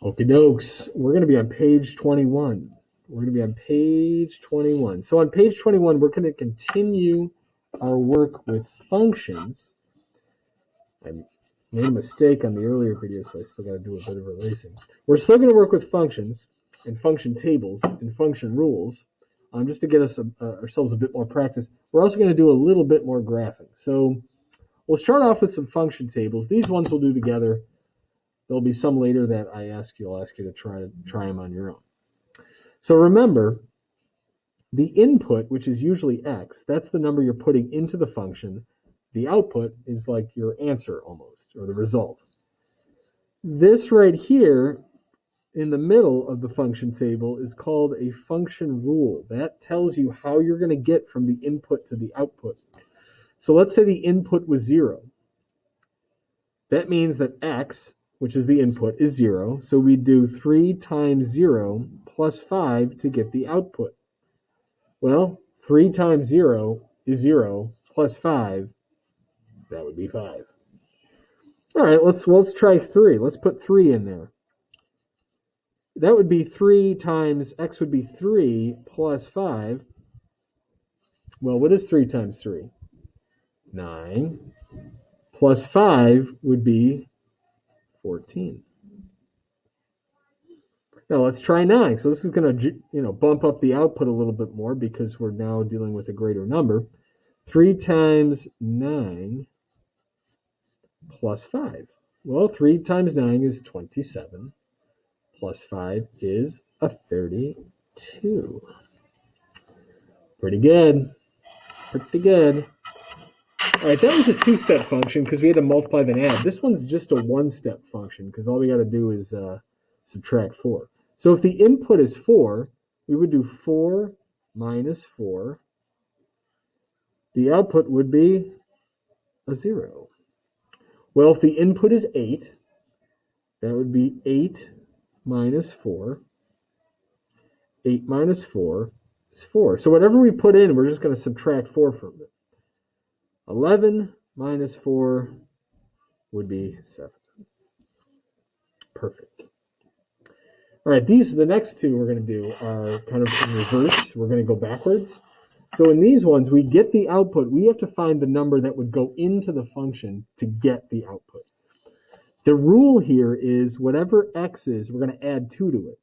Okie dokes. We're going to be on page 21. So on page 21, we're going to continue our work with functions. I made a mistake on the earlier video, so I still got to do a bit of erasing. We're still going to work with functions and function tables and function rules, just to get us ourselves a bit more practice. We're also going to do a little bit more graphing. So we'll start off with some function tables. These ones we'll do together. There'll be some later that I'll ask you to try them on your own. So remember, the input, which is usually x, that's the number you're putting into the function. The output is like your answer almost, or the result. This right here in the middle of the function table is called a function rule. That tells you how you're going to get from the input to the output. So let's say the input was 0. That means that x, which is the input, is 0. So we do 3 times 0 plus 5 to get the output. Well, 3 times 0 is 0 plus 5. That would be 5. All right, let's try 3. Let's put 3 in there. That would be 3 times, x would be 3 plus 5. Well, what is 3 times 3? 9. Plus 5 would be 14. Now let's try 9. So this is going to, bump up the output a little bit more because we're now dealing with a greater number. 3 times 9 plus 5. Well, 3 times 9 is 27. Plus 5 is a 32. Pretty good. All right, that was a two-step function because we had to multiply then add. This one's just a one-step function because all we got to do is subtract 4. So if the input is 4, we would do 4 minus 4. The output would be a 0. Well, if the input is 8, that would be 8 minus 4. 8 minus 4 is 4. So whatever we put in, we're just going to subtract 4 from it. 11 minus 4 would be 7. Perfect. All right, the next two we're going to do are kind of in reverse. We're going to go backwards. So in these ones, we get the output. We have to find the number that would go into the function to get the output. The rule here is whatever x is, we're going to add 2 to it.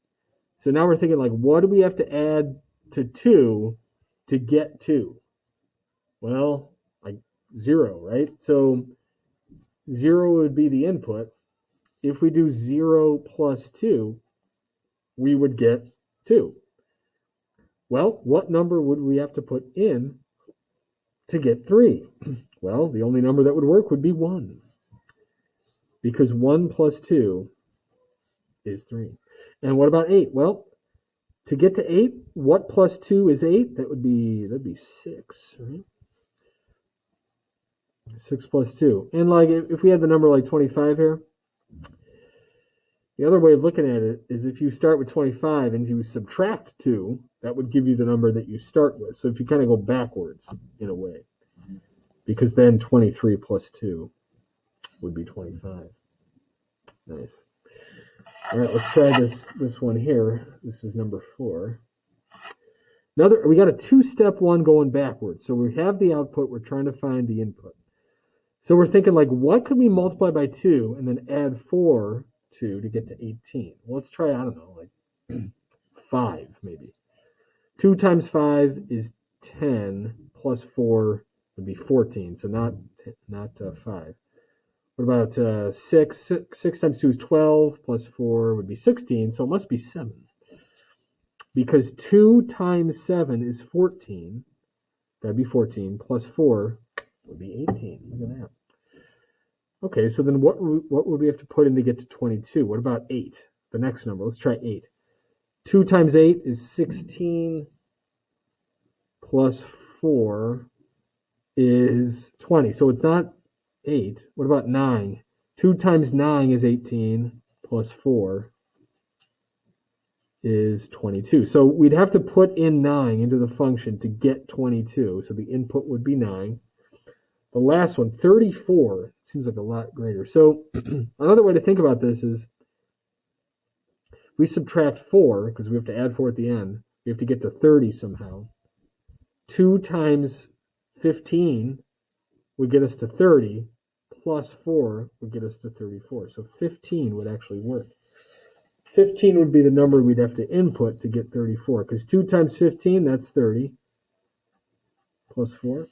So now we're thinking, like, what do we have to add to 2 to get 2? Well, like 0, right? So 0 would be the input. If we do 0 plus 2, we would get 2. Well, what number would we have to put in to get 3? Well, the only number that would work would be 1. Because 1 plus 2 is 3. And what about 8? Well, to get to 8, what plus 2 is 8? That'd be 6, right? 6 plus 2. And like if we had the number like 25 here, the other way of looking at it is if you start with 25 and you subtract 2, that would give you the number that you start with. So if you kind of go backwards in a way, because then 23 plus 2 would be 25. Nice. All right, let's try this one here. This is number 4. We got a 2-step one going backwards. So we have the output. We're trying to find the input. So we're thinking, like, what could we multiply by 2 and then add 4 to get to 18? Well, let's try, I don't know, like 5 maybe. 2 times 5 is 10 plus 4 would be 14. So not 5. What about 6? 6 times 2 is 12 plus 4 would be 16. So it must be 7. Because 2 times 7 is 14. That'd be 14 plus 4 would be 18. Look at that. Okay, so then what would we have to put in to get to 22? What about 8? The next number. Let's try 8. 2 times 8 is 16 plus 4 is 20. So it's not 8. What about 9? 2 times 9 is 18 plus 4 is 22. So we'd have to put in 9 into the function to get 22. So the input would be 9. The last one, 34, seems like a lot greater. So another way to think about this is We subtract 4, because we have to add 4 at the end. We have to get to 30 somehow. 2 times 15 would get us to 30, plus 4 would get us to 34. So 15 would actually work. 15 would be the number we'd have to input to get 34, because 2 times 15, that's 30, plus 4,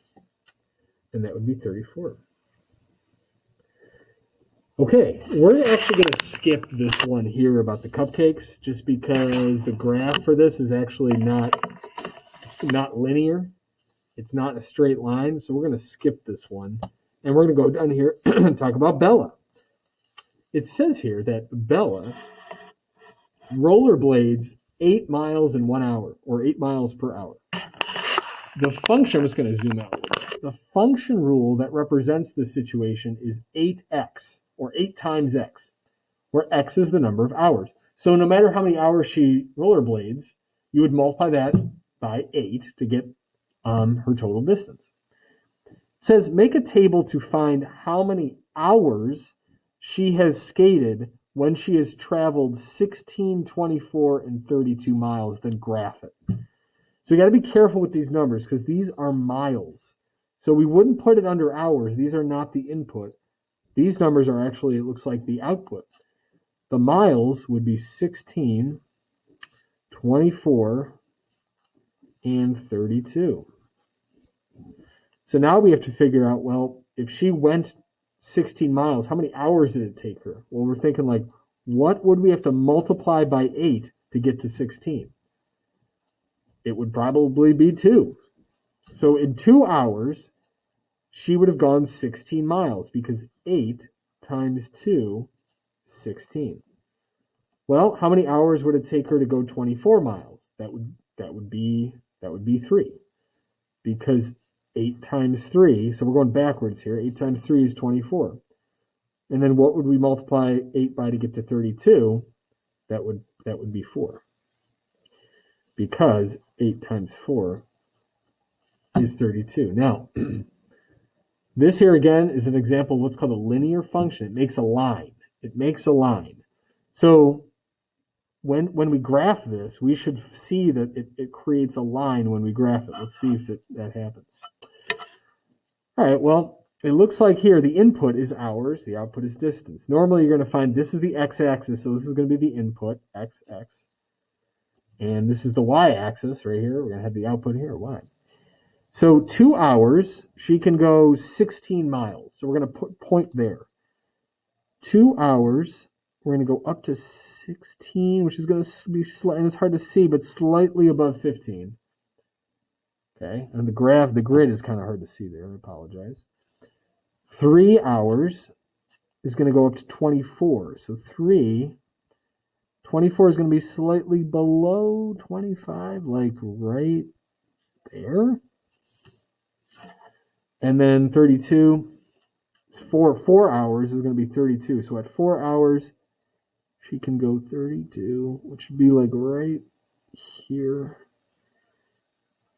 and that would be 34. Okay, we're actually going to skip this one here about the cupcakes, just because the graph for this is actually not linear. It's not a straight line, so we're going to skip this one. And we're going to go down here and talk about Bella. It says here that Bella rollerblades 8 miles in 1 hour, or 8 miles per hour. The function, I'm just going to zoom out. The function rule that represents this situation is 8x, or 8 times x, where x is the number of hours. So no matter how many hours she rollerblades, you would multiply that by 8 to get her total distance. It says, make a table to find how many hours she has skated when she has traveled 16, 24, and 32 miles, then graph it. So you got to be careful with these numbers because these are miles. So we wouldn't put it under hours. These are not the input. These numbers are actually, it looks like, the output. The miles would be 16, 24, and 32. So now we have to figure out, well, if she went 16 miles, how many hours did it take her? Well, we're thinking like, what would we have to multiply by 8 to get to 16? It would probably be 2. So in 2 hours, she would have gone 16 miles because 8 times 2, 16. Well, how many hours would it take her to go 24 miles? That would be 3. Because 8 times 3, so we're going backwards here. 8 times 3 is 24. And then what would we multiply 8 by to get to 32? That would be 4. Because 8 times 4 is 32. Now, this here again is an example of what's called a linear function. It makes a line. It makes a line. So when we graph this, we should see that it creates a line when we graph it. Let's see if that happens. All right, well, it looks like here the input is hours, the output is distance. Normally you're going to find this is the x-axis, so this is going to be the input, x. And this is the y-axis right here. We're going to have the output here, y. So 2 hours, she can go 16 miles. So we're going to put point there. 2 hours, we're going to go up to 16, which is going to be and it's hard to see, but slightly above 15. Okay, and the grid is kind of hard to see there. I apologize. 3 hours is going to go up to 24. So 24 is going to be slightly below 25, like right there. And then 32, 4 hours is going to be 32. So at 4 hours, she can go 32, which would be like right here.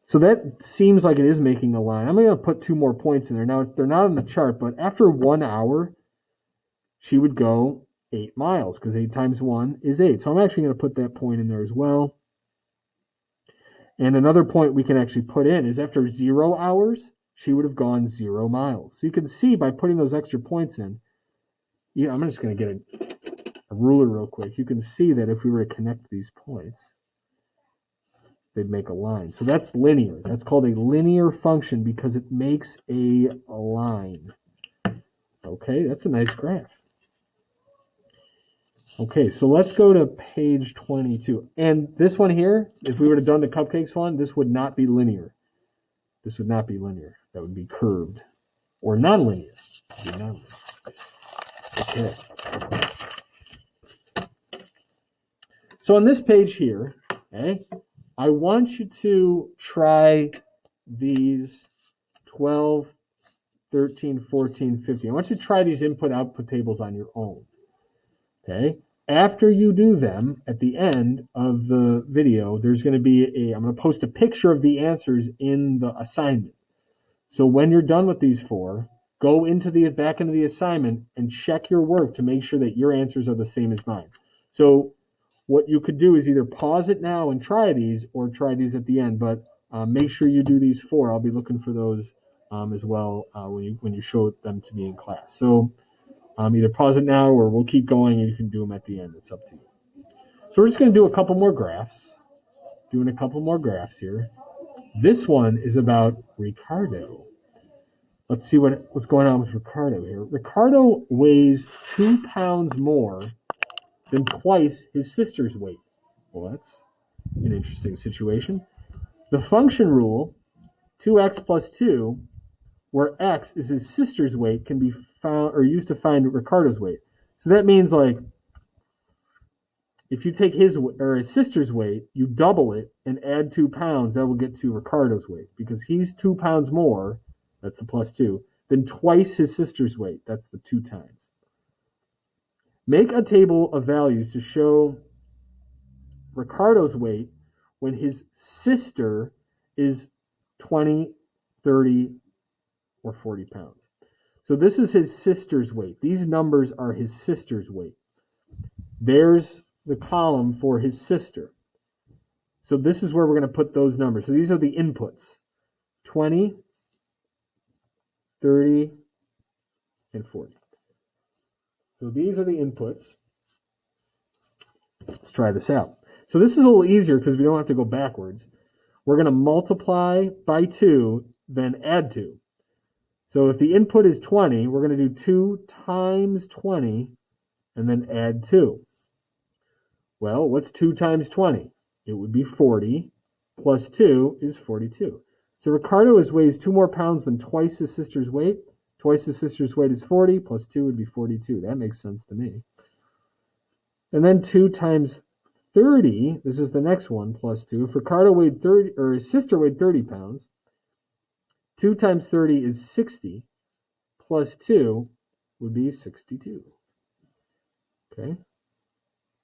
So that seems like it is making a line. I'm going to put 2 more points in there. Now, they're not on the chart, but after 1 hour, she would go 8 miles because 8 times 1 is 8. So I'm actually going to put that point in there as well. And another point we can actually put in is after 0 hours, she would have gone 0 miles. So you can see by putting those extra points in, I'm just going to get a ruler real quick. You can see that if we were to connect these points, they'd make a line. So that's linear. That's called a linear function because it makes a line. Okay, that's a nice graph. Okay, so let's go to page 22. And this one here, if we would have done the cupcakes one, this would not be linear. This would not be linear. That would be curved or nonlinear. Okay. So on this page here, okay, I want you to try these 12, 13, 14, 15. I want you to try these input-output tables on your own. Okay? After you do them, at the end of the video, there's going to be I'm going to post a picture of the answers in the assignment. So when you're done with these 4, go back into the assignment and check your work to make sure that your answers are the same as mine. So what you could do is either pause it now and try these, or try these at the end. But make sure you do these 4. I'll be looking for those as well when you show them to me in class. So either pause it now, or we'll keep going and you can do them at the end. It's up to you. So we're just going to do a couple more graphs. Doing a couple more graphs here. This one is about Ricardo. Let's see what's going on with Ricardo here. Ricardo weighs 2 pounds more than twice his sister's weight. Well, that's an interesting situation. The function rule, 2x plus 2, where x is his sister's weight, can be found or used to find Ricardo's weight. So that means, like, if you take his sister's weight, you double it and add 2 pounds, that will get to Ricardo's weight, because he's 2 pounds more, that's the plus 2, than twice his sister's weight, that's the 2 times. Make a table of values to show Ricardo's weight when his sister is 20, 30, or 40 pounds. So this is his sister's weight. These numbers are his sister's weight. There's the column for his sister. So this is where we're going to put those numbers. So these are the inputs: 20, 30, and 40. So these are the inputs. Let's try this out. So this is a little easier because we don't have to go backwards. We're going to multiply by 2, then add 2. So if the input is 20, we're going to do 2 times 20 and then add 2. Well, what's 2 times 20? It would be 40, plus 2 is 42. So Ricardo weighs 2 more pounds than twice his sister's weight. Twice his sister's weight is 40, plus 2 would be 42. That makes sense to me. And then 2 times 30, this is the next one, plus 2. If Ricardo weighed 30, or his sister weighed 30 pounds, 2 times 30 is 60, plus 2 would be 62. Okay?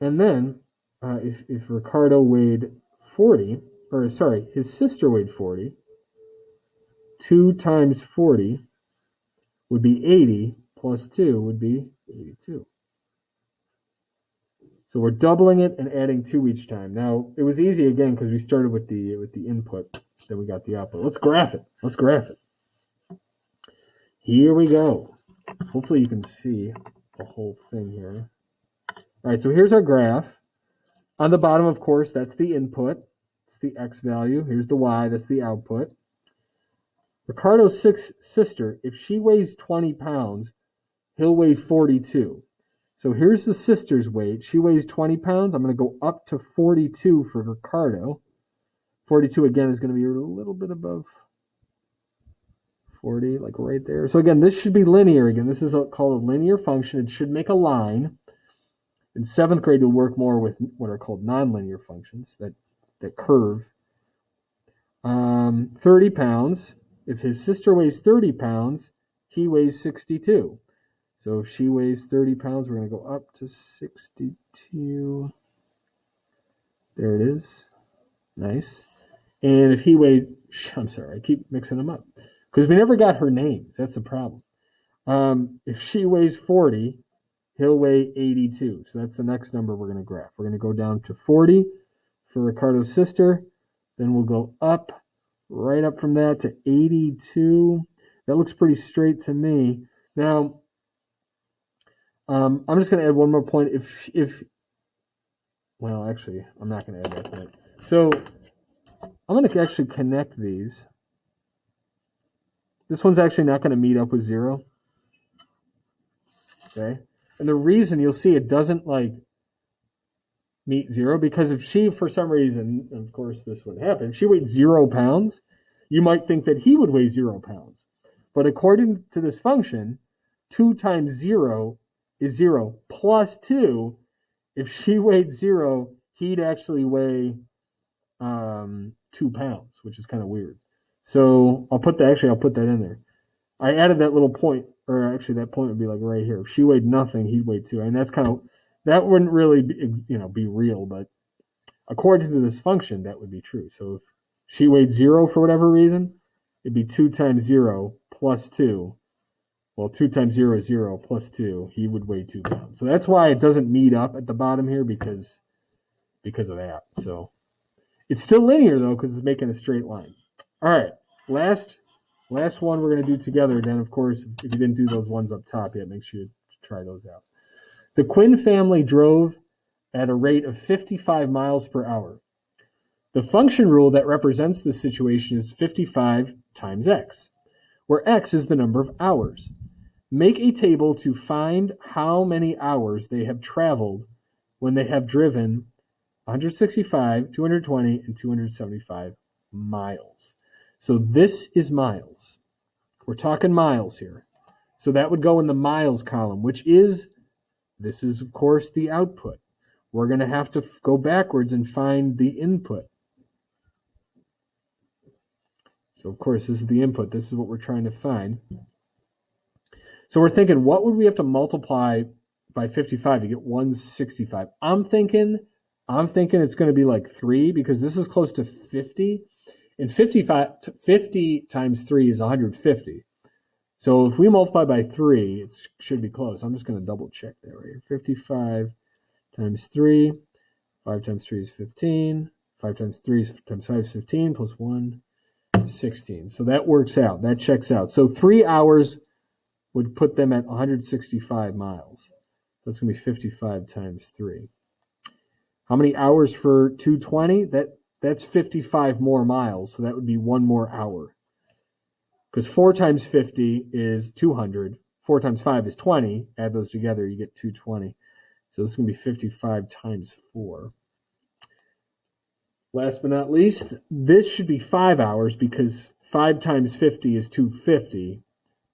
And then, if Ricardo weighed 40, or sorry, his sister weighed 40, 2 times 40 would be 80, plus 2 would be 82. So we're doubling it and adding 2 each time. Now, it was easy again because we started with the input, then we got the output. Let's graph it. Let's graph it. Here we go. Hopefully you can see the whole thing here. All right, so here's our graph. On the bottom, of course, that's the input. It's the x value. Here's the y. That's the output. Ricardo's sister, if she weighs 20 pounds, he'll weigh 42. So here's the sister's weight. She weighs 20 pounds. I'm going to go up to 42 for Ricardo. 42, again, is going to be a little bit above 40, like right there. So again, this should be linear. Again, this is called a linear function. It should make a line. In 7th grade, you'll work more with what are called nonlinear functions that curve. 30 pounds. If his sister weighs 30 pounds, he weighs 62. So if she weighs 30 pounds, we're going to go up to 62. There it is. Nice. And if he weighed, I'm sorry, I keep mixing them up because we never got her names. That's the problem. If she weighs 40, he'll weigh 82. So that's the next number we're going to graph. We're going to go down to 40 for Ricardo's sister. Then we'll go up, right up from that to 82. That looks pretty straight to me. Now, I'm just going to add one more point. Well, actually, I'm not going to add that point. So I'm going to actually connect these. This one's actually not going to meet up with 0. Okay? And the reason you'll see it doesn't meet 0, because if she, for some reason, and of course this would happen, if she weighed 0 pounds, you might think that he would weigh 0 pounds. But according to this function, 2 times 0 is 0 plus 2. If she weighed 0, he'd actually weigh 2 pounds, which is kind of weird. So I'll put that in there. I added that little point, or actually that point would be like right here. If she weighed nothing, he'd weigh 2. And that wouldn't really be real, but according to this function, that would be true. So if she weighed 0 for whatever reason, it'd be 2 times 0 plus 2. Well, 2 times 0 is 0 plus 2. He would weigh 2 pounds. So that's why it doesn't meet up at the bottom here, because because of that. So it's still linear, though, because it's making a straight line. All right, last one we're going to do together. Then, of course, if you didn't do those ones up top yet, make sure you try those out. The Quinn family drove at a rate of 55 miles per hour. The function rule that represents this situation is 55 times x, where x is the number of hours. Make a table to find how many hours they have traveled when they have driven 165, 220, and 275 miles. So this is miles. We're talking miles here. So that would go in the miles column, this is, of course, the output. We're going to have to go backwards and find the input. So, of course, this is the input. This is what we're trying to find. So we're thinking, what would we have to multiply by 55 to get 165? I'm thinking it's going to be like 3 because this is close to 50. And 50 times 3 is 150. So if we multiply by 3, it should be close. I'm just going to double check that right here. 55 times 3. 5 times 3 is 15. 5 times 3 times 5 is 15 plus 1, 16. So that works out. That checks out. So 3 hours would put them at 165 miles. So that's going to be 55 times 3. How many hours for 220? That's 55 more miles. So that would be 1 more hour. Because 4 times 50 is 200. 4 times 5 is 20. Add those together, you get 220. So this is going to be 55 times 4. Last but not least, this should be 5 hours because 5 times 50 is 250.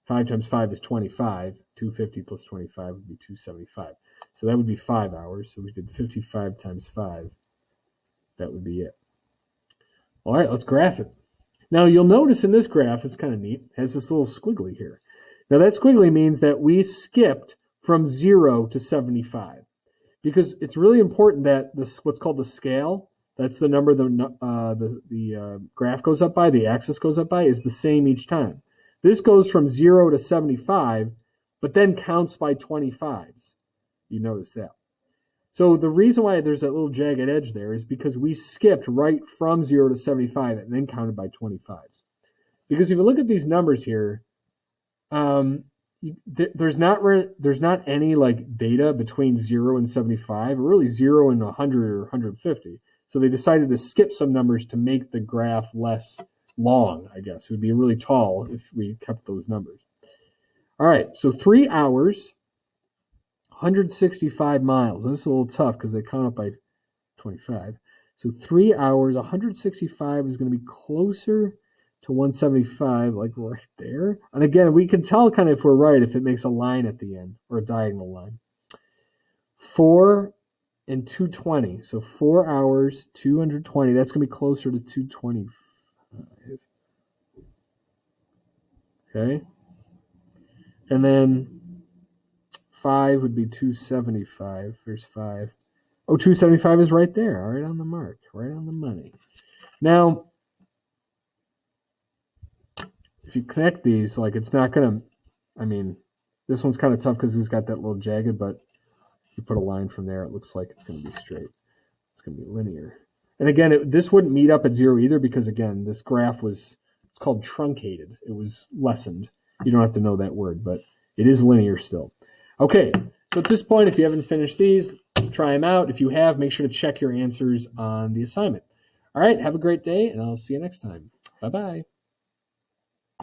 5 times 5 is 25. 250 plus 25 would be 275. So that would be 5 hours. So we did 55 times 5. That would be it. All right, let's graph it. Now, you'll notice in this graph, it's kind of neat, it has this little squiggly here. Now, that squiggly means that we skipped from 0 to 75 because it's really important that this, what's called the scale, that's the number the graph goes up by, the axis goes up by, is the same each time. This goes from 0 to 75, but then counts by 25s. You notice that. So the reason why there's that little jagged edge there is because we skipped right from 0 to 75 and then counted by 25s. Because if you look at these numbers here, there's not any like data between 0 and 75, or really 0 and 100 or 150. So they decided to skip some numbers to make the graph less long, I guess. It would be really tall if we kept those numbers. All right, so 3 hours, 165 miles. This is a little tough because they count up by 25. So 3 hours, 165 is going to be closer to 175, like right there. And again, we can tell kind of if we're right if it makes a line at the end or a diagonal line. 4 and 220. So 4 hours, 220. That's going to be closer to 225. Okay. And then 5 would be 275. There's 5. Oh, 275 is right there. Right on the mark. Right on the money. Now, if you connect these, like it's not going to, I mean, this one's kind of tough because it's got that little jagged, but if you put a line from there, it looks like it's going to be straight. It's going to be linear. And again, this wouldn't meet up at 0 either because, again, this graph was, it's called truncated. It was lessened. You don't have to know that word, but it is linear still. Okay, so at this point, if you haven't finished these, try them out. If you have, make sure to check your answers on the assignment. All right, have a great day, and I'll see you next time. Bye-bye.